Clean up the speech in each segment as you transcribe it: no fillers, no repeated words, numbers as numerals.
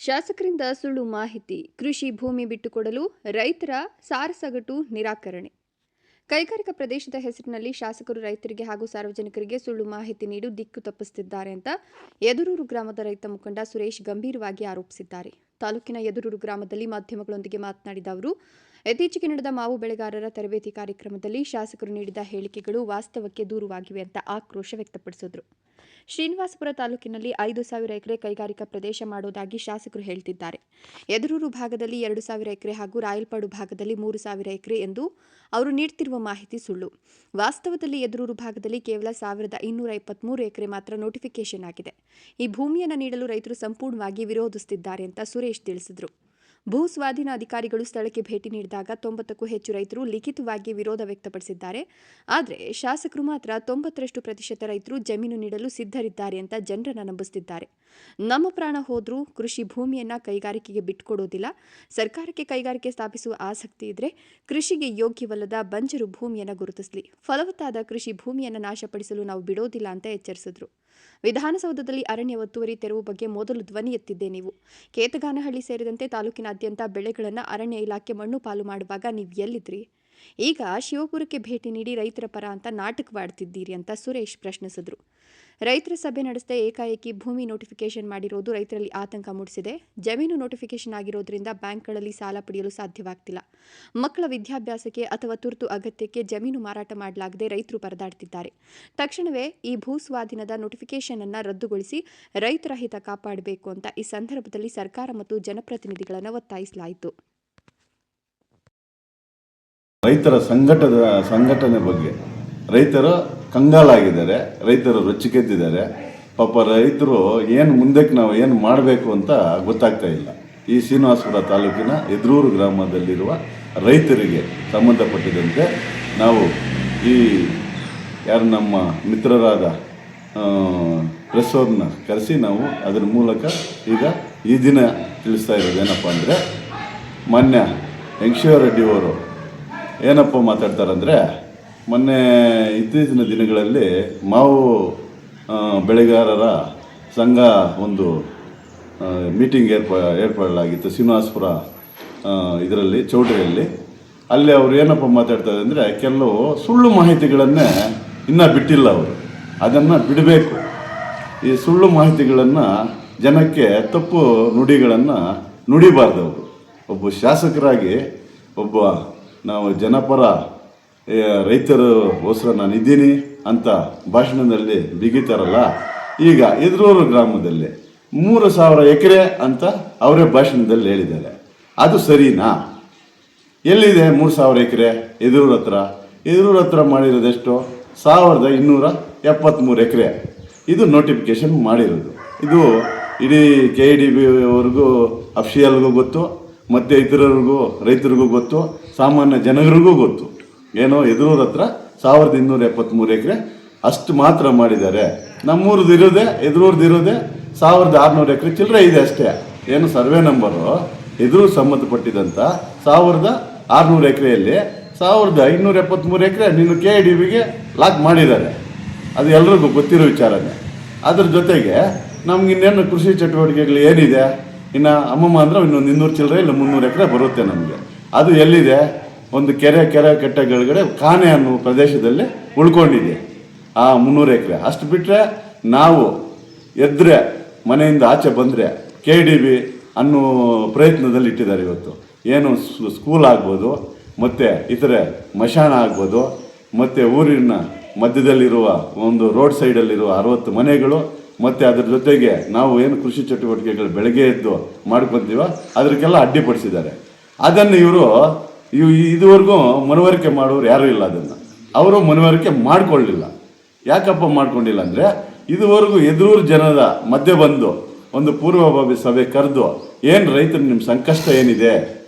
ಶಾಸಕರಿಂದ ಸುಳ್ಳು ಮಾಹಿತಿ, ಕೃಷಿ ಭೂಮಿ ಬಿಟ್ಟುಕೊಡಲು ರೈತರ ಸಾರಸಗಟು ನಿರಾಕರಣೆ. ಕೈಗಾರಿಕಾ ಪ್ರದೇಶದ ಹೆಸರಿನಲ್ಲಿ ಶಾಸಕರು ರೈತರಿಗೆ ಹಾಗೂ ಸಾರ್ವಜನಿಕರಿಗೆ ಸುಳ್ಳು ಮಾಹಿತಿ ನೀಡಿ ದಿಕ್ಕು ತಪ್ಪಿಸುತ್ತಿದ್ದಾರೆ ಅಂತ ಯದರೂರು ಗ್ರಾಮದ ರೈತ ಮುಖಂಡ ಸುರೇಶ್ ಗಂಭೀರವಾಗಿ ಆರೋಪಿಸಿದ್ದಾರೆ. ತಾಲೂಕಿನ ಯದರೂರು ಗ್ರಾಮದಲ್ಲಿ ಮಾಧ್ಯಮಗಳೊಂದಿಗೆ ಮಾತನಾಡಿದ ಅವರು, ಇತ್ತೀಚೆಗೆ ನಡೆದ ಮಾವು ಬೆಳೆಗಾರರ ತರಬೇತಿ ಕಾರ್ಯಕ್ರಮದಲ್ಲಿ ಶಾಸಕರು ನೀಡಿದ ಹೇಳಿಕೆಗಳು ವಾಸ್ತವಕ್ಕೆ ದೂರವಾಗಿವೆ ಅಂತ ಆಕ್ರೋಶ ವ್ಯಕ್ತಪಡಿಸಿದರು. ಶ್ರೀನಿವಾಸಪುರ ತಾಲೂಕಿನಲ್ಲಿ 5,000 ಎಕರೆ ಕೈಗಾರಿಕಾ ಪ್ರದೇಶ ಮಾಡುವುದಾಗಿ ಶಾಸಕರು ಹೇಳುತ್ತಿದ್ದಾರೆ. ಯದರೂರು ಭಾಗದಲ್ಲಿ 2,000 ಎಕರೆ ಹಾಗೂ ರಾಯಲ್ಪಾಡು ಭಾಗದಲ್ಲಿ 3,000 ಎಕರೆ ಎಂದು ಅವರು ನೀಡುತ್ತಿರುವ ಮಾಹಿತಿ ಸುಳ್ಳು. ವಾಸ್ತವದಲ್ಲಿ ಯದರೂರು ಭಾಗದಲ್ಲಿ ಕೇವಲ 1,223 ಎಕರೆ ಮಾತ್ರ ನೋಟಿಫಿಕೇಶನ್ ಆಗಿದೆ. ಈ ಭೂಮಿಯನ್ನು ನೀಡಲು ರೈತರು ಸಂಪೂರ್ಣವಾಗಿ ವಿರೋಧಿಸುತ್ತಿದ್ದಾರೆ ಅಂತ ಸುರೇಶ್ ತಿಳಿಸಿದರು. ಭೂ ಸ್ವಾಧೀನ ಅಧಿಕಾರಿಗಳು ಸ್ಥಳಕ್ಕೆ ಭೇಟಿ ನೀಡಿದಾಗ 90ಕ್ಕೂ ಹೆಚ್ಚು ರೈತರು ಲಿಖಿತವಾಗಿ ವಿರೋಧ ವ್ಯಕ್ತಪಡಿಸಿದ್ದಾರೆ. ಆದರೆ ಶಾಸಕರು ಮಾತ್ರ 90% ರೈತರು ಜಮೀನು ನೀಡಲು ಸಿದ್ಧರಿದ್ದಾರೆ ಅಂತ ಜನರನ್ನು ನಂಬಿಸುತ್ತಿದ್ದಾರೆ. ನಮ್ಮ ಪ್ರಾಣ ಹೋದ್ರೂ ಕೃಷಿ ಭೂಮಿಯನ್ನ ಕೈಗಾರಿಕೆಗೆ ಬಿಟ್ಟುಕೊಡೋದಿಲ್ಲ. ಸರ್ಕಾರಕ್ಕೆ ಕೈಗಾರಿಕೆ ಸ್ಥಾಪಿಸುವ ಆಸಕ್ತಿ ಇದ್ರೆ ಕೃಷಿಗೆ ಯೋಗ್ಯವಲ್ಲದ ಬಂಜರು ಭೂಮಿಯನ್ನು ಗುರುತಿಸಲಿ. ಫಲವತ್ತಾದ ಕೃಷಿ ಭೂಮಿಯನ್ನು ನಾಶಪಡಿಸಲು ನಾವು ಬಿಡೋದಿಲ್ಲ ಅಂತ ಎಚ್ಚರಿಸಿದರು. ವಿಧಾನಸೌಧದಲ್ಲಿ ಅರಣ್ಯ ಒತ್ತುವರಿ ತೆರವು ಬಗ್ಗೆ ಮೊದಲು ಧ್ವನಿ ಎತ್ತಿದ್ದೆ ನೀವು. ಕೇತಗಾನಹಳ್ಳಿ ಸೇರಿದಂತೆ ತಾಲೂಕಿನಾದ್ಯಂತ ಬೆಳೆಗಳನ್ನು ಅರಣ್ಯ ಇಲಾಖೆ ಮಣ್ಣು ಪಾಲು ಮಾಡುವಾಗ ನೀವು ಎಲ್ಲಿದ್ರಿ? ಈಗ ಶಿವಪುರಕ್ಕೆ ಭೇಟಿ ನೀಡಿ ರೈತರ ಪರ ಅಂತ ನಾಟಕವಾಡ್ತಿದ್ದೀರಿ ಅಂತ ಸುರೇಶ್ ಪ್ರಶ್ನಿಸಿದರು. ರೈತರ ಸಭೆ ನಡೆಸದೆ ಏಕಾಏಕಿ ಭೂಮಿ ನೋಟಿಫಿಕೇಶನ್ ಮಾಡಿರೋದು ರೈತರಲ್ಲಿ ಆತಂಕ ಮೂಡಿಸಿದೆ. ಜಮೀನು ನೋಟಿಫಿಕೇಶನ್ ಆಗಿರೋದ್ರಿಂದ ಬ್ಯಾಂಕ್ಗಳಲ್ಲಿ ಸಾಲ ಪಡೆಯಲು ಸಾಧ್ಯವಾಗ್ತಿಲ್ಲ. ಮಕ್ಕಳ ವಿದ್ಯಾಭ್ಯಾಸಕ್ಕೆ ಅಥವಾ ತುರ್ತು ಅಗತ್ಯಕ್ಕೆ ಜಮೀನು ಮಾರಾಟ ಮಾಡಲಾಗದೆ ರೈತರು ಪರದಾಡ್ತಿದ್ದಾರೆ. ತಕ್ಷಣವೇ ಈ ಭೂ ಸ್ವಾಧೀನದ ನೋಟಿಫಿಕೇಶನ್ ಅನ್ನು ರದ್ದುಗೊಳಿಸಿ ರೈತರ ಹಿತ ಕಾಪಾಡಬೇಕು ಅಂತ ಈ ಸಂದರ್ಭದಲ್ಲಿ ಸರ್ಕಾರ ಮತ್ತು ಜನಪ್ರತಿನಿಧಿಗಳನ್ನು ಒತ್ತಾಯಿಸಲಾಯಿತು. ರೈತರ ಸಂಘಟನೆ ಬಗ್ಗೆ ರೈತರು ಕಂಗಾಲಾಗಿದ್ದಾರೆ, ರೈತರು ರೊಚ್ಚಿಗೆದ್ದಿದ್ದಾರೆ. ಪಾಪ ರೈತರು ಮುಂದಕ್ಕೆ ನಾವು ಏನು ಮಾಡಬೇಕು ಅಂತ ಗೊತ್ತಾಗ್ತಾ ಇಲ್ಲ. ಈ ಶ್ರೀನಿವಾಸಪುರ ತಾಲೂಕಿನ ಯದರೂರು ಗ್ರಾಮದಲ್ಲಿರುವ ರೈತರಿಗೆ ಸಂಬಂಧಪಟ್ಟಿದಂತೆ ನಾವು ಈ ಯಾರು ನಮ್ಮ ಮಿತ್ರರಾದ ಪ್ರೆಸ್ ಅವ್ರನ್ನ ಕರೆಸಿ ನಾವು ಅದರ ಮೂಲಕ ಈಗ ಈ ದಿನ ತಿಳಿಸ್ತಾ ಇರೋದೇನಪ್ಪ ಅಂದರೆ, ಮಾನ್ಯ ರೆಡ್ಡಿ ಅವರು ಏನಪ್ಪ ಮಾತಾಡ್ತಾರಂದರೆ, ಮೊನ್ನೆ ಇತ್ತೀಚಿನ ದಿನಗಳಲ್ಲಿ ಮಾವು ಬೆಳೆಗಾರರ ಸಂಘ ಒಂದು ಮೀಟಿಂಗ್ ಏರ್ಪಡಲಾಗಿತ್ತು ಶ್ರೀನಿವಾಸಪುರ ಇದರಲ್ಲಿ ಚೌಟ್ರಿಯಲ್ಲಿ. ಅಲ್ಲಿ ಅವರು ಏನಪ್ಪ ಮಾತಾಡ್ತಾರೆ ಅಂದರೆ, ಕೆಲವು ಸುಳ್ಳು ಮಾಹಿತಿಗಳನ್ನೇ ಇನ್ನೂ ಬಿಟ್ಟಿಲ್ಲ ಅವರು. ಅದನ್ನು ಬಿಡಬೇಕು. ಈ ಸುಳ್ಳು ಮಾಹಿತಿಗಳನ್ನು ಜನಕ್ಕೆ ತಪ್ಪು ನುಡಿಗಳನ್ನು ನುಡಿಬಾರ್ದವರು. ಒಬ್ಬ ಶಾಸಕರಾಗಿ ನಾವು ಜನಪರ ರೈತರಿಗೋಸ್ಕರ ನಾನಿದ್ದೀನಿ ಅಂತ ಭಾಷಣದಲ್ಲಿ ಬಿಗಿತಾರಲ್ಲ, ಈಗ ಯದರೂರು ಗ್ರಾಮದಲ್ಲಿ 3,000 ಎಕರೆ ಅಂತ ಅವರೇ ಭಾಷಣದಲ್ಲಿ ಹೇಳಿದ್ದಾರೆ. ಅದು ಸರಿನಾ? ಎಲ್ಲಿದೆ 3,000 ಎಕರೆ? ಯದರೂರು ಹತ್ರ ಮಾಡಿರೋದೆಷ್ಟು? 1,273 ಎಕರೆ. ಇದು ನೋಟಿಫಿಕೇಶನ್ ಮಾಡಿರೋದು. ಇದು ಇಡೀ KIDB ಅವ್ರಿಗೂ ಅಫಿಷಿಯಲ್ಗೂ ಗೊತ್ತು, ಮತ್ತು ಇತರರಿಗೂ ರೈತರಿಗೂ ಗೊತ್ತು, ಸಾಮಾನ್ಯ ಜನರಿಗೂ ಗೊತ್ತು. ಏನೋ ಯದರೂರು ಹತ್ರ 1,273 ಎಕರೆ ಅಷ್ಟು ಮಾತ್ರ ಮಾಡಿದ್ದಾರೆ. ನಮ್ಮೂರದ್ದು ಇರೋದೇ, ಯದರೂರ್ದು ಇರೋದೇ 1,600 ಎಕರೆ ಚಿಲ್ಲರೆ ಇದೆ ಅಷ್ಟೇ. ಏನು ಸರ್ವೆ ನಂಬರು ಯದರೂರು ಸಂಬಂಧಪಟ್ಟಿದಂಥ 1,600 ಎಕರೆಯಲ್ಲಿ 1,573 ಎಕರೆ ನೀನು KIDBಗೆ ಲಾಕ್ ಮಾಡಿದ್ದಾರೆ. ಅದು ಎಲ್ರಿಗೂ ಗೊತ್ತಿರೋ ವಿಚಾರನೇ. ಅದ್ರ ಜೊತೆಗೆ ನಮ್ಗೆ ಇನ್ನೇನು ಕೃಷಿ ಚಟುವಟಿಕೆಗಳು ಏನಿದೆ, ಇನ್ನು ಅಮ್ಮಮ್ಮ ಅಂದರೆ ಇನ್ನೊಂದು 200 ಚಿಲ್ಲರೆ ಇಲ್ಲ 300 ಎಕರೆ ಬರುತ್ತೆ ನಮಗೆ. ಅದು ಎಲ್ಲಿದೆ? ಒಂದು ಕೆರೆ ಕಟ್ಟೆಗಳಗಡೆ ಕಾನೆ ಅನ್ನೋ ಪ್ರದೇಶದಲ್ಲಿ ಉಳ್ಕೊಂಡಿದೆ ಆ 300 ಎಕರೆ. ಅಷ್ಟು ಬಿಟ್ಟರೆ ನಾವು ಎದ್ದರೆ ಮನೆಯಿಂದ ಆಚೆ ಬಂದರೆ KIDB ಅನ್ನೋ ಪ್ರಯತ್ನದಲ್ಲಿ ಇಟ್ಟಿದ್ದಾರೆ. ಇವತ್ತು ಏನು ಸ್ಕೂಲ್ ಆಗ್ಬೋದು, ಮತ್ತು ಇತರೆ ಮಶಾಣ ಆಗ್ಬೋದು, ಮತ್ತು ಊರಿನ ಮಧ್ಯದಲ್ಲಿರುವ ಒಂದು ರೋಡ್ ಸೈಡಲ್ಲಿರುವ 60 ಮನೆಗಳು, ಮತ್ತು ಅದ್ರ ಜೊತೆಗೆ ನಾವು ಏನು ಕೃಷಿ ಚಟುವಟಿಕೆಗಳು ಬೆಳಗ್ಗೆ ಎದ್ದು ಮಾಡ್ಕೊತೀವ ಅದಕ್ಕೆಲ್ಲ ಅಡ್ಡಿಪಡಿಸಿದ್ದಾರೆ. ಅದನ್ನು ಇವರು ಇದುವರೆಗೂ ಮನವರಿಕೆ ಮಾಡೋರು ಯಾರೂ ಇಲ್ಲ. ಅದನ್ನು ಅವರು ಮನವರಿಕೆ ಮಾಡಿಕೊಳ್ಳಿಲ್ಲ. ಯಾಕಪ್ಪ ಮಾಡ್ಕೊಂಡಿಲ್ಲ ಅಂದರೆ, ಇದುವರೆಗೂ ಯದರೂರು ಜನದ ಮಧ್ಯೆ ಬಂದು ಒಂದು ಪೂರ್ವಭಾವಿ ಸಭೆ ಕರೆದು ಏನು ರೈತರು ನಿಮ್ಮ ಸಂಕಷ್ಟ ಏನಿದೆ,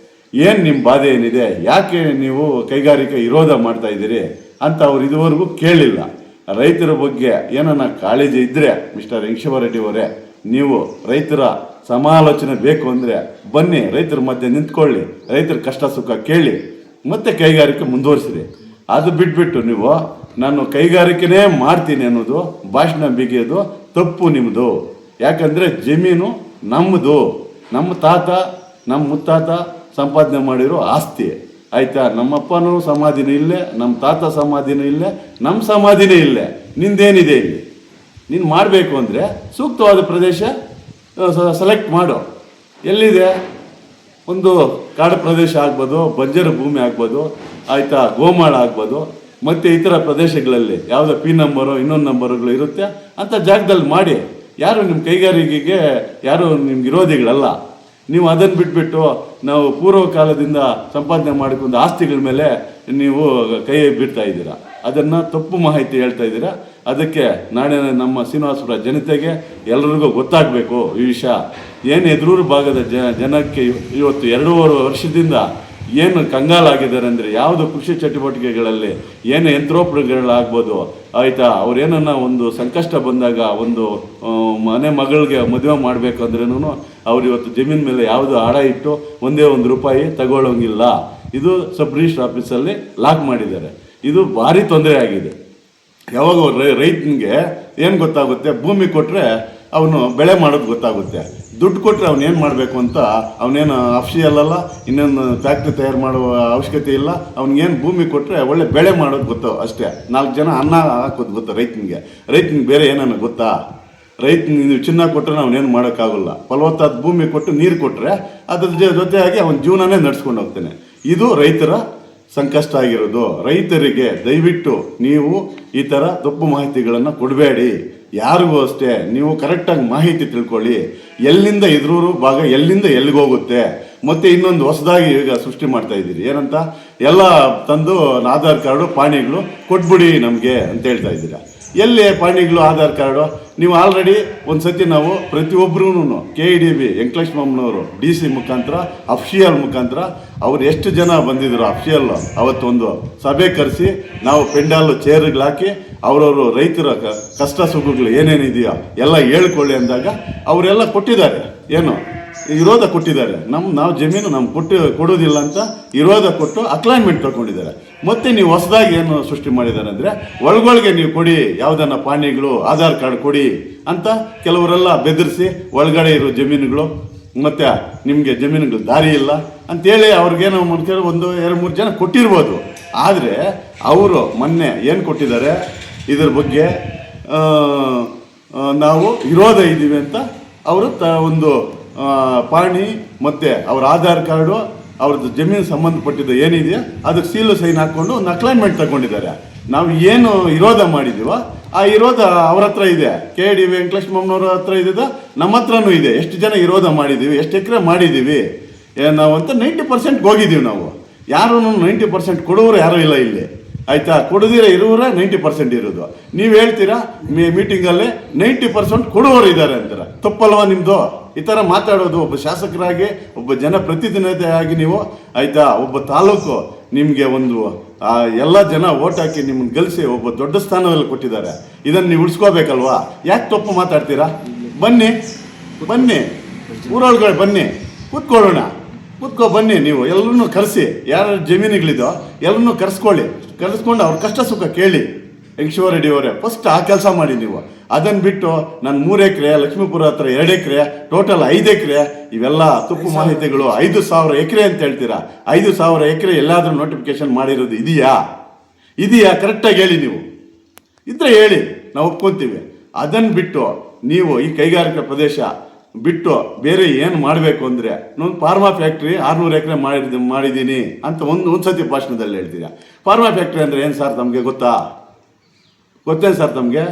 ಏನು ನಿಮ್ಮ ಬಾಧೆ ಏನಿದೆ, ಯಾಕೆ ನೀವು ಕೈಗಾರಿಕೆ ವಿರೋಧ ಮಾಡ್ತಾ ಇದ್ದೀರಿ ಅಂತ ಅವ್ರು ಇದುವರೆಗೂ ಕೇಳಿಲ್ಲ. ರೈತರ ಬಗ್ಗೆ ಏನನ್ನ ಕಾಳಜಿ ಇದ್ದರೆ ಮಿಸ್ಟರ್ ರೆಡ್ಡಿ ಅವರೇ, ನೀವು ರೈತರ ಸಮಾಲೋಚನೆ ಬೇಕು ಅಂದರೆ ಬನ್ನಿ, ರೈತರ ಮಧ್ಯೆ ನಿಂತ್ಕೊಳ್ಳಿ, ರೈತರ ಕಷ್ಟ ಸುಖ ಕೇಳಿ, ಮತ್ತೆ ಕೈಗಾರಿಕೆ ಮುಂದುವರಿಸಿರಿ. ಅದು ಬಿಟ್ಬಿಟ್ಟು ನೀವು ನಾನು ಕೈಗಾರಿಕೆನೇ ಮಾಡ್ತೀನಿ ಅನ್ನೋದು ಭಾಷಣ ಬಿಗಿಯೋದು ತಪ್ಪು ನಿಮ್ಮದು. ಯಾಕಂದರೆ ಜಮೀನು ನಮ್ಮದು, ನಮ್ಮ ತಾತ ನಮ್ಮ ಮುತ್ತಾತ ಸಂಪಾದನೆ ಮಾಡಿರೋ ಆಸ್ತಿ ಆಯಿತಾ. ನಮ್ಮಪ್ಪನೂ ಸಮಾಧಿನೂ ಇಲ್ಲೇ, ನಮ್ಮ ತಾತ ಸಮಾಧಿನೂ ಇಲ್ಲೇ, ನಮ್ಮ ಸಮಾಧಿನೇ ಇಲ್ಲೇ. ನಿಂದೇನಿದೆ ಇಲ್ಲಿ? ನೀನು ಮಾಡಬೇಕು ಅಂದರೆ ಸೂಕ್ತವಾದ ಪ್ರದೇಶ ಸೆಲೆಕ್ಟ್ ಮಾಡು. ಎಲ್ಲಿದೆ? ಒಂದು ಕಾಡು ಪ್ರದೇಶ ಆಗ್ಬೋದು, ಬಂಜರು ಭೂಮಿ ಆಗ್ಬೋದು, ಆಯಿತಾ, ಗೋಮಾಳ ಆಗ್ಬೋದು, ಮತ್ತು ಇತರ ಪ್ರದೇಶಗಳಲ್ಲಿ ಯಾವುದೋ ಪಿ ನಂಬರು ಇನ್ನೊಂದು ನಂಬರ್ಗಳು ಇರುತ್ತೆ ಅಂಥ ಜಾಗದಲ್ಲಿ ಮಾಡಿ. ಯಾರು ನಿಮ್ಮ ಕೈಗಾರಿಕೆಗೆ ಯಾರು ನಿಮ್ಮ ವಿರೋಧಿಗಳಲ್ಲ. ನೀವು ಅದನ್ನು ಬಿಟ್ಬಿಟ್ಟು ನಾವು ಪೂರ್ವ ಕಾಲದಿಂದ ಸಂಪಾದನೆ ಮಾಡಿಕೊಂಡು ಆಸ್ತಿಗಳ ಮೇಲೆ ನೀವು ಕೈ ಬಿಡ್ತಾ ಇದ್ದೀರಾ. ಅದನ್ನು ತಪ್ಪು ಮಾಹಿತಿ ಹೇಳ್ತಾ ಇದ್ದೀರಾ. ಅದಕ್ಕೆ ನಾಳೆ ನಮ್ಮ ಶ್ರೀನಿವಾಸಪುರ ಜನತೆಗೆ ಎಲ್ಲರಿಗೂ ಗೊತ್ತಾಗಬೇಕು ಈ ವಿಷಯ. ಏನು ಎದುರೂರು ಭಾಗದ ಜನಕ್ಕೆ ಇವತ್ತು 2.5 ವರ್ಷದಿಂದ ಏನು ಕಂಗಾಲಾಗಿದ್ದಾರೆ ಅಂದರೆ, ಯಾವುದು ಕೃಷಿ ಚಟುವಟಿಕೆಗಳಲ್ಲಿ ಏನು ಯಂತ್ರೋಪಕರಣಗಳಾಗ್ಬೋದು, ಆಯಿತಾ, ಅವ್ರೇನನ್ನ ಒಂದು ಸಂಕಷ್ಟ ಬಂದಾಗ ಒಂದು ಮನೆ ಮಗಳಿಗೆ ಮದುವೆ ಮಾಡಬೇಕು ಅಂದ್ರೂ ಅವ್ರು ಇವತ್ತು ಜಮೀನು ಮೇಲೆ ಯಾವುದು ಆಡ ಇಟ್ಟು ಒಂದೇ ₹1 ತಗೊಳ್ಳೋಂಗಿಲ್ಲ. ಇದು ಸಬ್ ರಿಜಿಸ್ಟ್ರ್ ಆಫೀಸಲ್ಲಿ ಲಾಕ್ ಮಾಡಿದ್ದಾರೆ. ಇದು ಭಾರಿ ತೊಂದರೆ ಆಗಿದೆ. ಯಾವಾಗ ರೈತನಿಗೆ ಏನು ಗೊತ್ತಾಗುತ್ತೆ, ಭೂಮಿ ಕೊಟ್ಟರೆ ಅವನು ಬೆಳೆ ಮಾಡೋದು ಗೊತ್ತಾಗುತ್ತೆ. ದುಡ್ಡು ಕೊಟ್ಟರೆ ಅವನು ಏನು ಮಾಡಬೇಕು ಅಂತ ಅವನೇನು ಅಫ್ಷಿಯಲ್ ಅಲ್ಲ, ಇನ್ನೊಂದು ಫ್ಯಾಕ್ಟ್ರಿ ತಯಾರು ಮಾಡುವ ಅವಶ್ಯಕತೆ ಇಲ್ಲ. ಅವ್ನಿಗೇನು ಭೂಮಿ ಕೊಟ್ಟರೆ ಒಳ್ಳೆ ಬೆಳೆ ಮಾಡೋದು ಗೊತ್ತು ಅಷ್ಟೇ. 4 ಜನ ಅನ್ನ ಹಾಕೋದು ಗೊತ್ತು ರೈತನಿಗೆ. ರೈತನಿಗೆ ಬೇರೆ ಏನನ್ನ ಗೊತ್ತಾ? ರೈತನಿಗೆ ನೀವು ಚಿನ್ನ ಕೊಟ್ಟರೆ ಅವನೇನು ಮಾಡೋಕ್ಕಾಗಲ್ಲ. ಫಲವತ್ತಾದ ಭೂಮಿ ಕೊಟ್ಟು ನೀರು ಕೊಟ್ಟರೆ ಅದ್ರ ಜೊತೆಯಾಗಿ ಅವನ ಜೀವನನೇ ನಡೆಸ್ಕೊಂಡು ಹೋಗ್ತಾನೆ. ಇದು ರೈತರ ಸಂಕಷ್ಟ ಆಗಿರೋದು. ರೈತರಿಗೆ ದಯವಿಟ್ಟು ನೀವು ಈ ಥರ ತಪ್ಪು ಮಾಹಿತಿಗಳನ್ನು ಕೊಡಬೇಡಿ. ಯಾರಿಗೂ ಅಷ್ಟೇ ನೀವು ಕರೆಕ್ಟಾಗಿ ಮಾಹಿತಿ ತಿಳ್ಕೊಳ್ಳಿ. ಎಲ್ಲಿಂದ ಎದುರೂರು ಭಾಗ ಎಲ್ಲಿಂದ ಎಲ್ಲಿಗೋಗುತ್ತೆ. ಮತ್ತು ಇನ್ನೊಂದು ಹೊಸದಾಗಿ ಈಗ ಸೃಷ್ಟಿ ಮಾಡ್ತಾ ಇದ್ದೀರಿ, ಏನಂತ ಎಲ್ಲ ತಂದು ಆಧಾರ್ ಕಾರ್ಡು ಪಾಣಿಗಳು ಕೊಟ್ಬಿಡಿ ನಮಗೆ ಅಂತ ಹೇಳ್ತಾ ಇದ್ದೀರಾ. ಎಲ್ಲಿ ಪಾಣಿಗಳು ಆಧಾರ್ ಕಾರ್ಡು? ನೀವು ಆಲ್ರೆಡಿ ಒಂದು ಸತಿ ನಾವು ಪ್ರತಿಯೊಬ್ಬರೂ KEDB ವೆಂಕಟೇಶ್ವರಮ್ಮನವರು DC ಮುಖಾಂತರ ಅಫ್ಷಿಯಲ್ ಮುಖಾಂತರ ಅವ್ರು ಎಷ್ಟು ಜನ ಬಂದಿದ್ರು ಅಫ್ಷಿಯಲ್, ಅವತ್ತೊಂದು ಸಭೆ ಕರೆಸಿ ನಾವು ಪೆಂಡಾಲು ಚೇರ್ಗಳಾಕಿ ಅವರವರು ರೈತರ ಕಷ್ಟ ಸುಖಗಳು ಏನೇನಿದೆಯೋ ಎಲ್ಲ ಹೇಳ್ಕೊಳ್ಳಿ ಅಂದಾಗ ಅವರೆಲ್ಲ ಕೊಟ್ಟಿದ್ದಾರೆ. ಏನು ವಿರೋಧ ಕೊಟ್ಟಿದ್ದಾರೆ. ನಾವು ಜಮೀನು ಕೊಡೋದಿಲ್ಲ ಅಂತ ವಿರೋಧ ಕೊಟ್ಟು ಅಕ್ಲೈನ್ಮೆಂಟ್ ತಗೊಂಡಿದ್ದಾರೆ. ಮತ್ತೆ ನೀವು ಹೊಸದಾಗಿ ಏನು ಸೃಷ್ಟಿ ಮಾಡಿದ್ದಾರೆ ಅಂದರೆ, ಒಳಗೊಳಗೆ ನೀವು ಕೊಡಿ ಯಾವುದನ್ನ ಪಾಣಿಗಳು ಆಧಾರ್ ಕಾರ್ಡ್ ಕೊಡಿ ಅಂತ ಕೆಲವರೆಲ್ಲ ಬೆದರಿಸಿ ಒಳಗಡೆ ಇರೋ ಜಮೀನುಗಳು ಮತ್ತು ನಿಮಗೆ ಜಮೀನುಗಳು ದಾರಿ ಇಲ್ಲ ಅಂತೇಳಿ ಅವ್ರಿಗೇನೋ ಮಾಡ್ತಾರೆ. 1-2-3 ಜನ ಕೊಟ್ಟಿರ್ಬೋದು. ಆದರೆ ಅವರು ಮೊನ್ನೆ ಏನು ಕೊಟ್ಟಿದ್ದಾರೆ, ಇದ್ರ ಬಗ್ಗೆ ನಾವು ವಿರೋಧ ಇದ್ದೀವಿ ಅಂತ ಅವರು ಒಂದು ಪಾಣಿ ಮತ್ತು ಅವ್ರ ಆಧಾರ್ ಕಾರ್ಡು ಅವ್ರದ್ದು ಜಮೀನು ಸಂಬಂಧಪಟ್ಟಿದ್ದು ಏನಿದೆಯೋ ಅದಕ್ಕೆ ಸೀಲು ಸೈನ್ ಹಾಕ್ಕೊಂಡು ಒಂದು ಅಕ್ಲೈನ್ಮೆಂಟ್ ತಗೊಂಡಿದ್ದಾರೆ. ನಾವು ಏನು ವಿರೋಧ ಮಾಡಿದ್ದೀವೋ ಆ ವಿರೋಧ ಅವ್ರ ಹತ್ರ ಇದೆ, KEDB ವೆಂಕಟೇಶ್ವರಮ್ಮನವ್ರ ಹತ್ರ ಇದೆ, ನಮ್ಮ ಹತ್ರನೂ ಇದೆ. ಎಷ್ಟು ಜನ ವಿರೋಧ ಮಾಡಿದ್ದೀವಿ, ಎಷ್ಟು ಎಕರೆ ಮಾಡಿದ್ದೀವಿ ನಾವು ಅಂತ 90% ಹೋಗಿದ್ದೀವಿ ನಾವು. ಯಾರೂ 90% ಕೊಡೋರು ಯಾರೂ ಇಲ್ಲ ಇಲ್ಲಿ, ಆಯಿತಾ. ಕೊಡದಿರ ಇರುವರೆ 90% ಇರೋದು. ನೀವು ಹೇಳ್ತೀರಾ ಮೀಟಿಂಗಲ್ಲಿ 90% ಕೊಡುವವರು ಇದ್ದಾರೆ ಅಂತಾರೆ. ತಪ್ಪಲ್ವಾ ನಿಮ್ಮದು ಈ ಥರ ಮಾತಾಡೋದು? ಒಬ್ಬ ಶಾಸಕರಾಗಿ, ಒಬ್ಬ ಜನಪ್ರತಿನಿಧಿಯಾಗಿ ನೀವು, ಆಯಿತಾ, ಒಬ್ಬ ತಾಲೂಕು ನಿಮಗೆ ಒಂದು ಎಲ್ಲ ಜನ ಓಟ್ ಹಾಕಿ ನಿಮ್ಮನ್ನು ಗೆಲ್ಲಿಸಿ ಒಬ್ಬ ದೊಡ್ಡ ಸ್ಥಾನದಲ್ಲಿ ಕೊಟ್ಟಿದ್ದಾರೆ. ಇದನ್ನು ನೀವು ಉಳಿಸ್ಕೋಬೇಕಲ್ವಾ? ಯಾಕೆ ತಪ್ಪು ಮಾತಾಡ್ತೀರಾ? ಬನ್ನಿ ಊರೊಳಗಡೆ ಬನ್ನಿ, ಕೂತ್ಕೊಳ್ಳೋಣ. ಬನ್ನಿ, ನೀವು ಎಲ್ಲರನ್ನೂ ಕರೆಸಿ, ಯಾರು ಜಮೀನುಗಳಿದೋ ಎಲ್ಲರನ್ನೂ ಕರೆಸ್ಕೊಂಡು ಅವ್ರ ಕಷ್ಟ ಸುಖ ಕೇಳಿ. ವೆಂಕಟೇಶ್ವರ ರೆಡ್ಡಿ ಅವರೇ, ಫಸ್ಟ್ ಆ ಕೆಲಸ ಮಾಡಿ ನೀವು. ಅದನ್ನು ಬಿಟ್ಟು ನಾನು 3 ಎಕರೆ, ಲಕ್ಷ್ಮೀಪುರ ಹತ್ರ 2 ಎಕರೆ, ಟೋಟಲ್ 5 ಎಕರೆ, ಇವೆಲ್ಲ ತಪ್ಪು ಮಾಹಿತಿಗಳು. 5,000 ಎಕರೆ ಅಂತ ಹೇಳ್ತೀರಾ. 5,000 ಎಕರೆ ಎಲ್ಲಾದರೂ ನೋಟಿಫಿಕೇಶನ್ ಮಾಡಿರೋದು ಇದೆಯಾ? ಕರೆಕ್ಟಾಗಿ ಹೇಳಿ. ನೀವು ಇದ್ರೆ ಹೇಳಿ, ನಾವು ಒಪ್ಕೊತೀವಿ. ಅದನ್ನು ಬಿಟ್ಟು ನೀವು ಈ ಕೈಗಾರಿಕಾ ಪ್ರದೇಶ ಬಿಟ್ಟು ಬೇರೆ ಏನು ಮಾಡಬೇಕು ಅಂದರೆ, ನಾನು ಫಾರ್ಮಾ ಫ್ಯಾಕ್ಟ್ರಿ 600 ಎಕರೆ ಮಾಡಿದ್ದೀನಿ ಅಂತ ಒಂದು ಸತಿ ಭಾಷಣದಲ್ಲಿ ಹೇಳ್ತೀರಾ. ಫಾರ್ಮಾ ಫ್ಯಾಕ್ಟ್ರಿ ಅಂದರೆ ಏನು ಸರ್ ತಮಗೆ ಗೊತ್ತೇನು ಸರ್ ತಮಗೆ?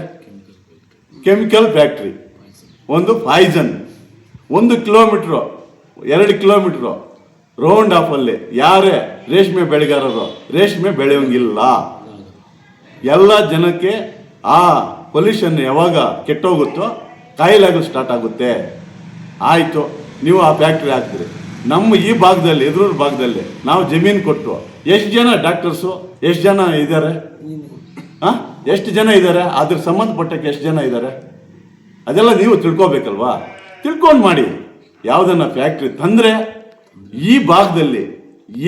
ಕೆಮಿಕಲ್ ಫ್ಯಾಕ್ಟ್ರಿ, ಒಂದು ಪಾಯ್ಸನ್. 1 ಕಿಲೋಮೀಟ್ರು 2 ಕಿಲೋಮೀಟ್ರು ರೌಂಡ್ ಆಫಲ್ಲಿ ಯಾರೇ ರೇಷ್ಮೆ ಬೆಳೆಗಾರರು ರೇಷ್ಮೆ ಬೆಳೆಯೋಂಗಿಲ್ಲ. ಎಲ್ಲ ಜನಕ್ಕೆ ಆ ಪೊಲ್ಯೂಷನ್ ಯಾವಾಗ ಕೆಟ್ಟೋಗುತ್ತೋ ಕಾಯಿಲೆಗಳು ಸ್ಟಾರ್ಟ್ ಆಗುತ್ತೆ. ಆಯಿತು, ನೀವು ಆ ಫ್ಯಾಕ್ಟ್ರಿ ಹಾಕ್ತೀರಿ. ನಮ್ಮ ಈ ಭಾಗದಲ್ಲಿ, ಎದುರೂರು ಭಾಗದಲ್ಲಿ ನಾವು ಜಮೀನು ಕೊಟ್ಟು ಎಷ್ಟು ಜನ ಡಾಕ್ಟರ್ಸು, ಎಷ್ಟು ಜನ ಇದ್ದಾರೆ? ಎಷ್ಟು ಜನ ಇದ್ದಾರೆ? ಅದ್ರ ಸಂಬಂಧಪಟ್ಟಕ್ಕೆ ಎಷ್ಟು ಜನ ಇದ್ದಾರೆ? ಅದೆಲ್ಲ ನೀವು ತಿಳ್ಕೊಬೇಕಲ್ವಾ? ತಿಳ್ಕೊಂಡು ಮಾಡಿ. ಯಾವುದನ್ನ ಫ್ಯಾಕ್ಟ್ರಿ ತಂದರೆ ಈ ಭಾಗದಲ್ಲಿ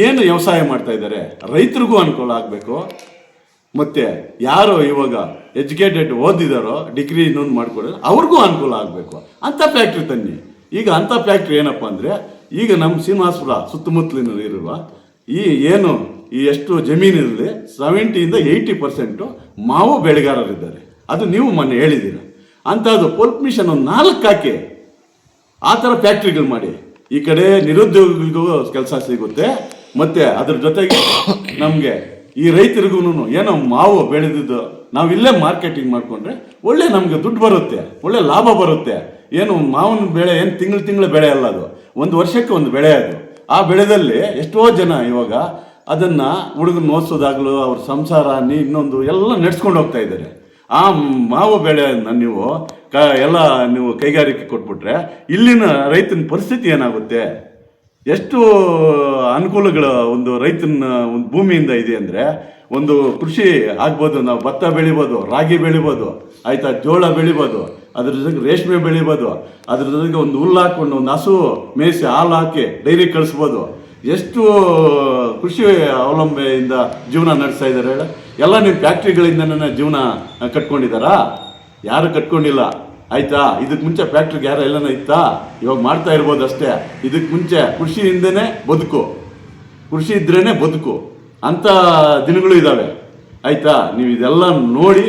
ಏನು ವ್ಯವಸಾಯ ಮಾಡ್ತಾ ಇದ್ದಾರೆ ರೈತರಿಗೂ ಅನುಕೂಲ ಆಗಬೇಕು. ಮತ್ತು ಯಾರು ಇವಾಗ ಎಜುಕೇಟೆಡ್ ಓದಿದಾರೋ, ಡಿಗ್ರಿ ಇನ್ನೊಂದು ಮಾಡ್ಕೊಡೋದು, ಅವ್ರಿಗೂ ಅನುಕೂಲ ಆಗಬೇಕು ಅಂತ ಫ್ಯಾಕ್ಟ್ರಿ ತನ್ನಿ. ಈಗ ಅಂಥ ಫ್ಯಾಕ್ಟ್ರಿ ಏನಪ್ಪ ಅಂದರೆ, ಈಗ ನಮ್ಮ ಶ್ರೀನಿವಾಸಪುರ ಸುತ್ತಮುತ್ತಲಿನ ಇರುವ ಈ ಏನು ಈ ಎಷ್ಟು ಜಮೀನಿನಲ್ಲಿ 70-80% ಮಾವು ಬೆಳೆಗಾರರಿದ್ದಾರೆ. ಅದು ನೀವು ಮೊನ್ನೆ ಹೇಳಿದ್ದೀರ. ಅಂಥದ್ದು ಪಲ್ಪ್ ಮಿಷನ್ ಒಂದು 4 ಹಾಕಿ ಆ ಥರ ಫ್ಯಾಕ್ಟ್ರಿಗಳು ಮಾಡಿ. ಈ ಕಡೆ ನಿರುದ್ಯೋಗಿಗಳಿಗೂ ಕೆಲಸ ಸಿಗುತ್ತೆ, ಮತ್ತು ಅದ್ರ ಜೊತೆಗೆ ನಮಗೆ ಈ ರೈತರಿಗೂ ಏನೋ ಮಾವು ಬೆಳೆದಿದ್ದು ನಾವು ಇಲ್ಲೇ ಮಾರ್ಕೆಟಿಂಗ್ ಮಾಡಿಕೊಂಡ್ರೆ ಒಳ್ಳೆ ನಮಗೆ ದುಡ್ಡು ಬರುತ್ತೆ, ಒಳ್ಳೆ ಲಾಭ ಬರುತ್ತೆ. ಏನು ಮಾವಿನ ಬೆಳೆ ಏನು ತಿಂಗಳು ಬೆಳೆ ಅಲ್ಲ, ಅದು ಒಂದು ವರ್ಷಕ್ಕೆ ಒಂದು ಬೆಳೆ. ಅದು ಆ ಬೆಳೆದಲ್ಲಿ ಎಷ್ಟೋ ಜನ ಇವಾಗ ಅದನ್ನು ಹುಡುಗನ ಓದಿಸೋದಾಗಲೂ ಅವ್ರ ಸಂಸಾರ ಇನ್ನೊಂದು ಎಲ್ಲ ನಡೆಸ್ಕೊಂಡು ಹೋಗ್ತಾ ಇದ್ದಾರೆ. ಆ ಮಾವು ಬೆಳೆಯನ್ನು ನೀವು ಎಲ್ಲ ನೀವು ಕೈಗಾರಿಕೆ ಕೊಟ್ಬಿಟ್ರೆ ಇಲ್ಲಿನ ರೈತನ ಪರಿಸ್ಥಿತಿ ಏನಾಗುತ್ತೆ? ಎಷ್ಟು ಅನುಕೂಲಗಳ ಒಂದು ರೈತನ ಒಂದು ಭೂಮಿಯಿಂದ ಇದೆ ಅಂದರೆ, ಒಂದು ಕೃಷಿ ಆಗ್ಬೋದು, ನಾವು ಭತ್ತ ಬೆಳಿಬೋದು, ರಾಗಿ ಬೆಳಿಬೋದು, ಆಯಿತಾ, ಜೋಳ ಬೆಳಿಬೋದು, ಅದ್ರ ಜೊತೆಗೆ ರೇಷ್ಮೆ ಬೆಳಿಬೋದು, ಅದ್ರ ಜೊತೆಗೆ ಒಂದು ಹುಲ್ಲು ಹಾಕ್ಕೊಂಡು ಒಂದು ಹಸು ಮೇಯಿಸಿ ಹಾಲು ಹಾಕಿ ಡೈರಿ ಕಳಿಸ್ಬೋದು. ಎಷ್ಟು ಕೃಷಿ ಅವಲಂಬನೆಯಿಂದ ಜೀವನ ನಡೆಸ್ತಾ ಇದ್ದಾರೆ ಹೇಳ. ಎಲ್ಲ ನಿಮ್ಮ ಫ್ಯಾಕ್ಟ್ರಿಗಳಿಂದನೇ ಜೀವನ ಕಟ್ಕೊಂಡಿದ್ದಾರಾ? ಯಾರು ಕಟ್ಕೊಂಡಿಲ್ಲ, ಆಯಿತಾ. ಇದಕ್ಕೆ ಮುಂಚೆ ಫ್ಯಾಕ್ಟ್ರಿಗೆ ಯಾರು ಎಲ್ಲನೂ ಇತ್ತಾ? ಇವಾಗ ಮಾಡ್ತಾ ಇರ್ಬೋದು ಅಷ್ಟೇ. ಇದಕ್ಕೆ ಮುಂಚೆ ಕೃಷಿಯಿಂದನೇ ಬದುಕು, ಕೃಷಿ ಇದ್ರೇ ಬದುಕು ಅಂಥ ದಿನಗಳು ಇದ್ದಾವೆ, ಆಯಿತಾ. ನೀವು ಇದೆಲ್ಲ ನೋಡಿ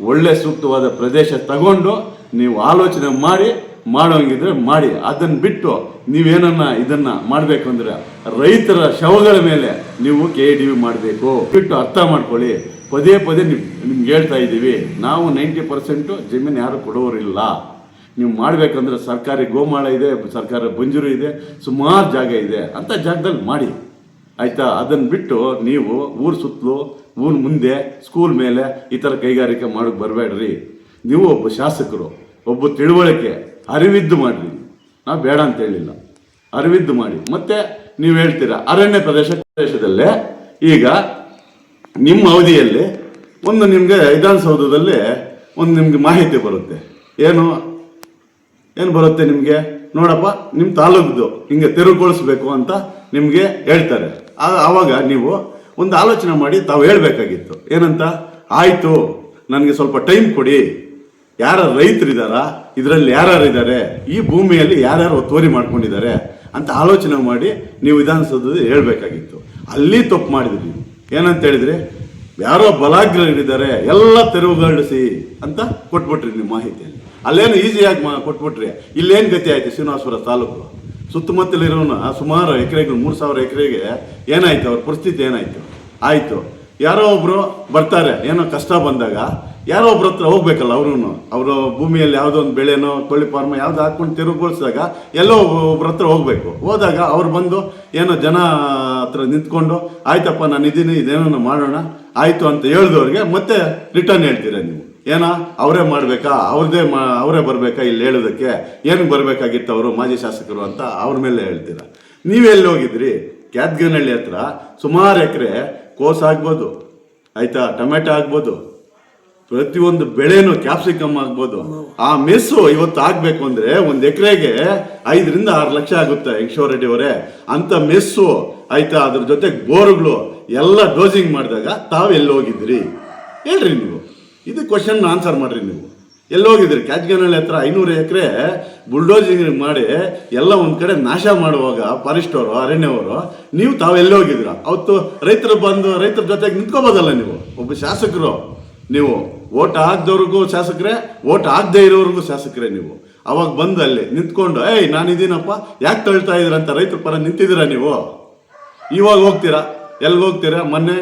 ಒಳ್ಳೆ ಸೂಕ್ತವಾದ ಪ್ರದೇಶ ತಗೊಂಡು ನೀವು ಆಲೋಚನೆ ಮಾಡಿ ಮಾಡೋಂಗಿದ್ರೆ ಮಾಡಿ. ಅದನ್ನು ಬಿಟ್ಟು ನೀವೇನನ್ನ ಇದನ್ನು ಮಾಡಬೇಕು ಅಂದರೆ ರೈತರ ಶವಗಳ ಮೇಲೆ ನೀವು KIDB ಮಾಡಬೇಕು. ಬಿಟ್ಟು ಅರ್ಥ ಮಾಡ್ಕೊಳ್ಳಿ. ಪದೇ ನಿಮ್ಗೆ ಹೇಳ್ತಾ ಇದ್ದೀವಿ, ನಾವು 90% ಜಮೀನು ಯಾರು ಕೊಡೋರಿಲ್ಲ. ನೀವು ಮಾಡಬೇಕಂದ್ರೆ ಸರ್ಕಾರಿ ಗೋಮಾಳ ಇದೆ, ಸರ್ಕಾರ ಬಂಜರು ಇದೆ, ಸುಮಾರು ಜಾಗ ಇದೆ, ಅಂಥ ಜಾಗದಲ್ಲಿ ಮಾಡಿ, ಆಯಿತಾ. ಅದನ್ನು ಬಿಟ್ಟು ನೀವು ಊರು ಸುತ್ತಲೂ, ಊರು ಮುಂದೆ, ಸ್ಕೂಲ್ ಮೇಲೆ ಈ ಥರ ಕೈಗಾರಿಕೆ ಮಾಡೋಕ್ಕೆ ಬರಬೇಡ್ರಿ. ನೀವು ಒಬ್ಬ ಶಾಸಕರು, ಒಬ್ಬ ತಿಳುವಳಿಕೆ ಅರಿವಿದ್ದು ಮಾಡಿರಿ. ನಾವು ಬೇಡ ಅಂತ ಹೇಳಿಲ್ಲ, ಅರಿವಿದ್ದು ಮಾಡಿ. ಮತ್ತು ನೀವು ಹೇಳ್ತೀರಾ ಅರಣ್ಯ ಪ್ರದೇಶದಲ್ಲೇ ಈಗ ನಿಮ್ಮ ಅವಧಿಯಲ್ಲಿ ಒಂದು ನಿಮಗೆ ವಿಧಾನಸೌಧದಲ್ಲಿ ಒಂದು ನಿಮಗೆ ಮಾಹಿತಿ ಬರುತ್ತೆ. ಏನು ಬರುತ್ತೆ ನಿಮಗೆ? ನೋಡಪ್ಪ, ನಿಮ್ಮ ತಾಲೂಕದು ಹಿಂಗೆ ತೆರವುಗೊಳಿಸ್ಬೇಕು ಅಂತ ನಿಮಗೆ ಹೇಳ್ತಾರೆ. ಆವಾಗ ನೀವು ಒಂದು ಆಲೋಚನೆ ಮಾಡಿ ತಾವು ಹೇಳಬೇಕಾಗಿತ್ತು. ಏನಂತ? ಆಯಿತು, ನನಗೆ ಸ್ವಲ್ಪ ಟೈಮ್ ಕೊಡಿ, ಯಾರು ರೈತರಿದ್ದಾರಾ, ಇದರಲ್ಲಿ ಯಾರ್ಯಾರು ಇದ್ದಾರೆ, ಈ ಭೂಮಿಯಲ್ಲಿ ಯಾರ್ಯಾರು ಒತ್ತುವರಿ ಮಾಡ್ಕೊಂಡಿದ್ದಾರೆ ಅಂತ ಆಲೋಚನೆ ಮಾಡಿ ನೀವು ವಿಧಾನಸೌಧದಲ್ಲಿ ಹೇಳಬೇಕಾಗಿತ್ತು. ಅಲ್ಲಿ ತಪ್ಪು ಮಾಡಿದ್ರಿ. ಏನಂತ ಹೇಳಿದ್ರಿ? ಯಾರೋ ಬಲಾಗ್ರರಿದ್ದಾರೆ, ಎಲ್ಲ ತೆರವುಗೊಳಿಸಿ ಅಂತ ಕೊಟ್ಬಿಟ್ರಿ ನೀವು ಮಾಹಿತಿಯಲ್ಲಿ. ಅಲ್ಲೇನು ಈಸಿಯಾಗಿ ಕೊಟ್ಬಿಟ್ರಿ. ಇಲ್ಲೇನು ಗತಿ ಆಯಿತು? ಶ್ರೀನಿವಾಸಪುರ ತಾಲೂಕು ಸುತ್ತಮುತ್ತಲಿರೋನು ಸುಮಾರು ಎಕರೆಗಳು 3000 ಎಕರೆಗೆ ಏನಾಯ್ತು? ಅವ್ರ ಪರಿಸ್ಥಿತಿ ಏನಾಯಿತು? ಆಯಿತು, ಯಾರೋ ಒಬ್ಬರು ಬರ್ತಾರೆ, ಏನೋ ಕಷ್ಟ ಬಂದಾಗ ಯಾರೋ ಒಬ್ರ ಹತ್ರ ಹೋಗ್ಬೇಕಲ್ಲ. ಅವರ ಭೂಮಿಯಲ್ಲಿ ಯಾವುದೋ ಒಂದು ಬೆಳೆನೋ ಕೋಳಿ ಫಾರ್ಮ್ ಯಾವ್ದು ಹಾಕ್ಕೊಂಡು ತೆರವುಗೊಳಿಸಿದಾಗ ಎಲ್ಲೋ ಒಬ್ರ ಹತ್ರ ಹೋಗ್ಬೇಕು. ಹೋದಾಗ ಅವ್ರು ಬಂದು ಏನೋ ಜನ ಹತ್ರ ನಿಂತ್ಕೊಂಡು ಆಯ್ತಪ್ಪ ನಾನು ಇದ್ದೀನಿ, ಇದೇನೋ ಮಾಡೋಣ ಆಯಿತು ಅಂತ ಹೇಳಿದವ್ರಿಗೆ ಮತ್ತೆ ರಿಟರ್ನ್ ಹೇಳ್ತೀರ ನೀವು. ಏನೋ ಅವರೇ ಮಾಡಬೇಕಾ, ಅವರೇ ಬರಬೇಕಾ ಇಲ್ಲಿ ಹೇಳೋದಕ್ಕೆ? ಏನಕ್ಕೆ ಬರಬೇಕಾಗಿತ್ತು ಅವರು ಮಾಜಿ ಶಾಸಕರು ಅಂತ ಅವ್ರ ಮೇಲೆ ಹೇಳ್ತೀರ. ನೀವೆಲ್ಲಿ ಹೋಗಿದ್ರಿ? ಕ್ಯಾತ್ಗನಹಳ್ಳಿ ಹತ್ರ ಸುಮಾರು ಎಕರೆ ಕೋಸು ಆಗ್ಬೋದು, ಆಯಿತಾ, ಟೊಮೆಟೊ ಆಗ್ಬೋದು, ಪ್ರತಿಯೊಂದು ಬೆಳೆನೂ ಕ್ಯಾಪ್ಸಿಕಮ್ ಆಗ್ಬೋದು. ಆ ಮೆಸ್ಸು ಇವತ್ತು ಆಗಬೇಕು ಅಂದರೆ ಒಂದು ಎಕರೆಗೆ 5-6 ಲಕ್ಷ ಆಗುತ್ತೆ ಯಶೋರ್ ರೆಡ್ಡಿ ಅವರೇ. ಅಂಥ ಮೆಸ್ಸು, ಆಯಿತಾ, ಅದ್ರ ಜೊತೆಗೆ ಬೋರ್ಗಳು ಎಲ್ಲ ಡೋಸಿಂಗ್ ಮಾಡಿದಾಗ ತಾವು ಎಲ್ಲಿ ಹೋಗಿದ್ರಿ ಹೇಳ್ರಿ ನೀವು. ಇದು ಕ್ವಶನ್ ಆನ್ಸರ್ ಮಾಡಿರಿ ನೀವು. ಎಲ್ಲಿ ಹೋಗಿದ್ರಿ? ಕ್ಯಾತ್ಗನಹಳ್ಳಿ ಹತ್ರ 500 ಎಕರೆ ಬುಲ್ಡೋಸಿಂಗ್ ಮಾಡಿ ಎಲ್ಲ ಒಂದು ಕಡೆ ನಾಶ ಮಾಡುವಾಗ ಫಾರೆಸ್ಟ್ ಅವರು, ಅರಣ್ಯವರು, ನೀವು ತಾವೆಲ್ಲಿ ಹೋಗಿದ್ರ? ಅವತ್ತು ರೈತರು ಬಂದು ರೈತರ ಜೊತೆಗೆ ನಿಂತ್ಕೋಬೋದಲ್ಲ ನೀವು? ಒಬ್ಬ ಶಾಸಕರು ನೀವು, ಓಟ್ ಹಾಕ್ದವ್ರಿಗೂ ಶಾಸಕರೇ, ಓಟ್ ಹಾಕದೇ ಇರೋರಿಗೂ ಶಾಸಕರೇ ನೀವು. ಅವಾಗ ಬಂದು ಅಲ್ಲಿ ನಿಂತ್ಕೊಂಡು ನಾನಿದ್ದೀನಪ್ಪ, ಯಾಕೆ ತಳ್ತಾ ಇದ್ದೀರ ಅಂತ ರೈತರ ಪರ ನಿಂತಿದ್ದೀರಾ ನೀವು? ಇವಾಗ ಹೋಗ್ತೀರಾ? ಎಲ್ಲಿಗೆ ಹೋಗ್ತೀರಾ? ಮೊನ್ನೆ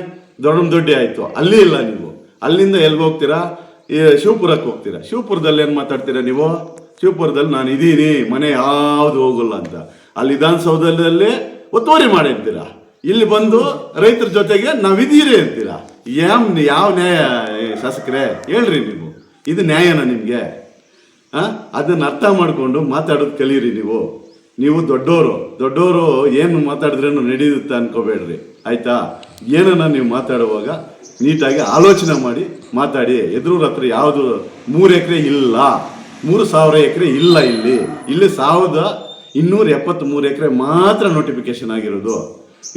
ದೊಡ್ಡಮದೊಡ್ಡಿ ಆಯಿತು, ಅಲ್ಲಿ ಇಲ್ಲ ನೀವು. ಅಲ್ಲಿಂದ ಎಲ್ಲಿಗೆ ಹೋಗ್ತೀರಾ? ಈ ಶಿವಪುರಕ್ಕೆ ಹೋಗ್ತೀರಾ. ಶಿವಪುರದಲ್ಲಿ ಏನು ಮಾತಾಡ್ತೀರಾ ನೀವು? ಶಿವಪುರದಲ್ಲಿ ನಾನು ಇದ್ದೀನಿ, ಮನೆ ಯಾವುದು ಹೋಗಲ್ಲ ಅಂತ. ಅಲ್ಲಿ ವಿಧಾನಸೌಧದಲ್ಲಿ ಒತ್ತುವರಿ ಮಾಡಿರ್ತೀರಾ. ಇಲ್ಲಿ ಬಂದು ರೈತರ ಜೊತೆಗೆ ನಾವಿದ್ದೀರಿ ಅಂತೀರಾ. ಯಾವ ನ್ಯಾಯ ಶಾಸಕರೇ ಹೇಳ್ರಿ ನೀವು? ಇದು ನ್ಯಾಯನ ನಿಮಗೆ? ಅದನ್ನು ಅರ್ಥ ಮಾಡಿಕೊಂಡು ಮಾತಾಡೋದು ಕಲೀರಿ ನೀವು ದೊಡ್ಡವರು ಏನು ಮಾತಾಡಿದ್ರೇನು ನಡೆಯುತ್ತೆ ಅನ್ಕೋಬೇಡ್ರಿ, ಆಯಿತಾ. ಏನನ್ನ ನೀವು ಮಾತಾಡುವಾಗ ನೀಟಾಗಿ ಆಲೋಚನೆ ಮಾಡಿ ಮಾತಾಡಿ. ಎದುರೂರ ಹತ್ರ ಯಾವುದು 3 ಎಕರೆ ಇಲ್ಲ, 3000 ಎಕರೆ ಇಲ್ಲ. ಇಲ್ಲಿ 1273 ಎಕರೆ ಮಾತ್ರ ನೋಟಿಫಿಕೇಶನ್ ಆಗಿರೋದು.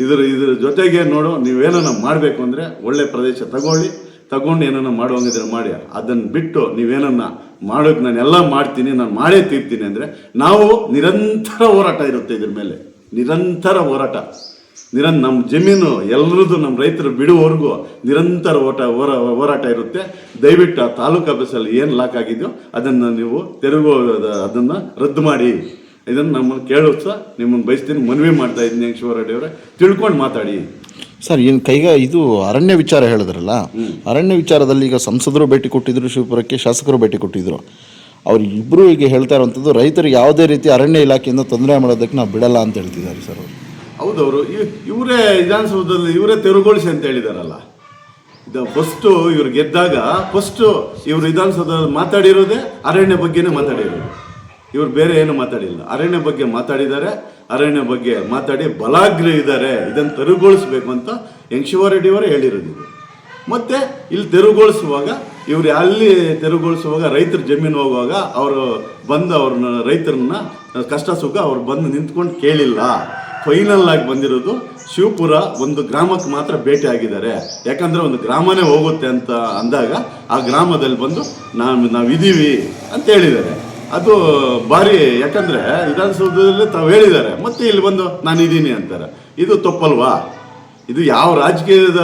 ಇದ್ರ ಜೊತೆಗೆ ನೋಡು, ನೀವೇನೋ ಮಾಡಬೇಕು ಅಂದರೆ ಒಳ್ಳೆ ಪ್ರದೇಶ ತಗೊಳ್ಳಿ, ತಗೊಂಡು ಏನನ್ನ ಮಾಡುವಂಗಿದ್ರೆ ಮಾಡಿ. ಅದನ್ನು ಬಿಟ್ಟು ನೀವೇನನ್ನ ಮಾಡೋಕೆ ನಾನೆಲ್ಲ ಮಾಡ್ತೀನಿ, ನಾನು ಮಾಡೇ ತೀರ್ತೀನಿ ಅಂದರೆ ನಾವು ನಿರಂತರ ಹೋರಾಟ ಇರುತ್ತೆ ಇದ್ರ ಮೇಲೆ, ನಿರಂತರ ಹೋರಾಟ. ನಮ್ಮ ಜಮೀನು ಎಲ್ಲರದ್ದು ನಮ್ಮ ರೈತರು ಬಿಡುವವರೆಗೂ ನಿರಂತರ ಹೋರಾಟ ಇರುತ್ತೆ. ದಯವಿಟ್ಟು ಆ ತಾಲೂಕು ಆಫೀಸಲ್ಲಿ ಏನು ಲಾಕ್ ಆಗಿದೆಯೋ ಅದನ್ನು ನೀವು ಅದನ್ನು ರದ್ದು ಮಾಡಿ. ಇದನ್ನು ನಮ್ಮನ್ನು ಕೇಳೋದು ನಿಮ್ಮನ್ನು ಬಯಸ್ತೀನಿ, ಮನವಿ ಮಾಡ್ತಾ ಇದ್ದೀನಿ. ಯಂಗೇಶ್ವರ ರೆಡ್ಡಿ ಅವರೇ, ತಿಳ್ಕೊಂಡು ಮಾತಾಡಿ ಸರ್. ಏನು ಇದು ಅರಣ್ಯ ವಿಚಾರ ಹೇಳಿದ್ರಲ್ಲ, ಅರಣ್ಯ ವಿಚಾರದಲ್ಲಿ ಈಗ ಸಂಸದರು ಭೇಟಿ ಕೊಟ್ಟಿದ್ರು ಶಿವಪುರಕ್ಕೆ, ಶಾಸಕರು ಭೇಟಿ ಕೊಟ್ಟಿದ್ರು. ಅವ್ರು ಇಬ್ಬರು ಈಗ ಹೇಳ್ತಾ ಇರುವಂಥದ್ದು ರೈತರಿಗೆ ಯಾವುದೇ ರೀತಿ ಅರಣ್ಯ ಇಲಾಖೆಯಿಂದ ತೊಂದರೆ ಮಾಡೋದಕ್ಕೆ ನಾವು ಬಿಡಲ್ಲ ಅಂತ ಹೇಳ್ತಿದ್ದಾರೆ ಸರ್ ಅವರು. ಹೌದವರು ಇವರೇ ವಿಧಾನಸೌಧದಲ್ಲಿ ಇವರೇ ತೆರವುಗೊಳಿಸಿ ಅಂತ ಹೇಳಿದಾರಲ್ಲ. ಇದು ಫಸ್ಟು ಇವ್ರು ಗೆದ್ದಾಗ ಫಸ್ಟು ಇವರು ವಿಧಾನಸೌಧದಲ್ಲಿ ಮಾತಾಡಿರೋದೇ ಅರಣ್ಯ ಬಗ್ಗೆನೇ ಮಾತಾಡಿರೋದು. ಇವರು ಬೇರೆ ಏನು ಮಾತಾಡಿಲ್ಲ, ಅರಣ್ಯ ಬಗ್ಗೆ ಮಾತಾಡಿದ್ದಾರೆ. ಅರಣ್ಯ ಬಗ್ಗೆ ಮಾತಾಡಿ ಬಲಾಗ್ರ ಇದ್ದಾರೆ, ಇದನ್ನು ತೆರವುಗೊಳಿಸ್ಬೇಕು ಅಂತ ಯಂಗೇಶ್ವರ ರೆಡ್ಡಿ ಅವರೇ ಹೇಳಿರೋದು. ಮತ್ತು ಇಲ್ಲಿ ತೆರವುಗೊಳಿಸುವಾಗ ಇವರು ಅಲ್ಲಿ ತೆರವುಗೊಳಿಸುವಾಗ ರೈತರ ಜಮೀನು ಹೋಗುವಾಗ ಅವರು ಬಂದು ಅವ್ರನ್ನ ರೈತರನ್ನ ಕಷ್ಟ ಸುಖ ಅವ್ರು ಬಂದು ನಿಂತ್ಕೊಂಡು ಕೇಳಿಲ್ಲ. ಫೈನಲ್ ಆಗಿ ಬಂದಿರೋದು ಶಿವಪುರ ಒಂದು ಗ್ರಾಮಕ್ಕೆ ಮಾತ್ರ ಭೇಟಿ ಆಗಿದ್ದಾರೆ. ಯಾಕಂದರೆ ಒಂದು ಗ್ರಾಮನೇ ಹೋಗುತ್ತೆ ಅಂತ ಅಂದಾಗ ಆ ಗ್ರಾಮದಲ್ಲಿ ಬಂದು ನಾವಿದ್ದೀವಿ ಅಂತ ಹೇಳಿದ್ದಾರೆ. ಅದು ಭಾರಿ, ಯಾಕಂದರೆ ವಿಧಾನಸೌಧದಲ್ಲಿ ತಾವು ಹೇಳಿದ್ದಾರೆ, ಮತ್ತೆ ಇಲ್ಲಿ ಬಂದು ನಾನಿದ್ದೀನಿ ಅಂತಾರೆ. ಇದು ತಪ್ಪಲ್ವಾ? ಇದು ಯಾವ ರಾಜಕೀಯದ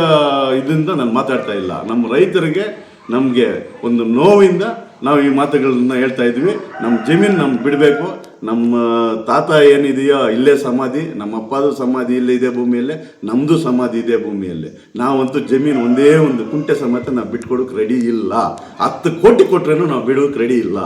ಇದರಿಂದ ನಾನು ಮಾತಾಡ್ತಾ ಇಲ್ಲ. ನಮ್ಮ ರೈತರಿಗೆ ನಮಗೆ ಒಂದು ನೋವಿಂದ ನಾವು ಈ ಮಾತುಗಳನ್ನ ಹೇಳ್ತಾ ಇದ್ವಿ. ನಮ್ಮ ಜಮೀನು ನಮ್ಗೆ ಬಿಡಬೇಕು. ನಮ್ಮ ತಾತ ಏನಿದೆಯೋ ಇಲ್ಲೇ ಸಮಾಧಿ, ನಮ್ಮ ಅಪ್ಪದು ಸಮಾಧಿ ಇಲ್ಲೇ ಇದೆ ಭೂಮಿಯಲ್ಲೇ, ನಮ್ಮದು ಸಮಾಧಿ ಇದೆ ಭೂಮಿಯಲ್ಲೇ. ನಾವಂತೂ ಜಮೀನು ಒಂದೇ ಒಂದು ಕುಂಟೆ ಸಮೇತ ನಾವು ಬಿಟ್ಕೊಡೋಕೆ ರೆಡಿ ಇಲ್ಲ. 10 ಕೋಟಿ ಕೊಟ್ರೇನು ನಾವು ಬಿಡೋಕೆ ರೆಡಿ ಇಲ್ಲ.